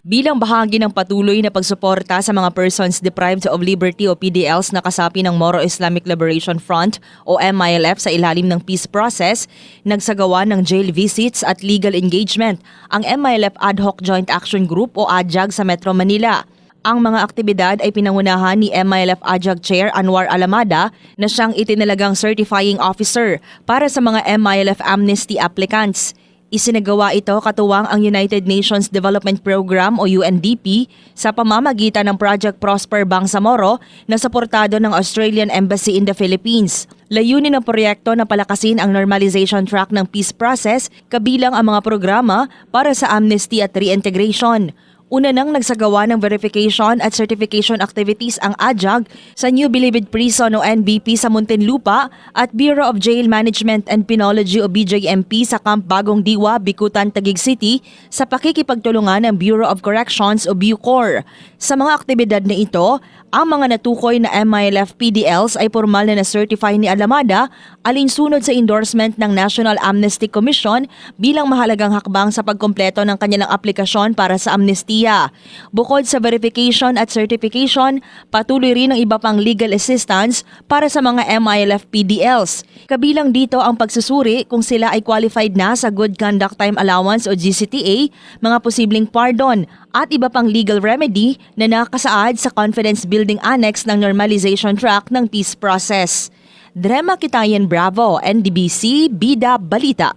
Bilang bahagi ng patuloy na pagsuporta sa mga persons deprived of liberty o PDLs na kasapi ng Moro Islamic Liberation Front o MILF sa ilalim ng peace process, nagsagawa ng jail visits at legal engagement ang MILF Ad Hoc Joint Action Group o AJAG sa Metro Manila. Ang mga aktibidad ay pinangunahan ni MILF AJAG Chair Anwar Alamada na siyang itinalagang certifying officer para sa mga MILF amnesty applicants. Isinagawa ito katuwang ang United Nations Development Program o UNDP sa pamamagitan ng Project Prosper Bangsamoro na suportado ng Australian Embassy in the Philippines. Layunin ng proyekto na palakasin ang normalization track ng peace process kabilang ang mga programa para sa amnesty at reintegration. Una nang nagsagawa ng verification at certification activities ang AJAG sa New Bilibid Prison o NBP sa Muntinlupa at Bureau of Jail Management and Penology o BJMP sa Camp Bagong Diwa, Bicutan, Taguig City sa pakikipagtulungan ng Bureau of Corrections o BUCOR. Sa mga aktibidad na ito, ang mga natukoy na MILF PDLs ay formal na na-certify ni Alamada alinsunod sa endorsement ng National Amnesty Commission bilang mahalagang hakbang sa pagkumpleto ng kanilang aplikasyon para sa amnestiya. Bukod sa verification at certification, patuloy rin ang iba pang legal assistance para sa mga MILF PDLs. Kabilang dito ang pagsusuri kung sila ay qualified na sa Good Conduct Time Allowance o GCTA, mga posibleng pardon at iba pang legal remedy na nakasaad sa Confidence Building Annex ng Normalization Track ng peace process. Drema Kitayan Bravo, NDBC, Bida Balita.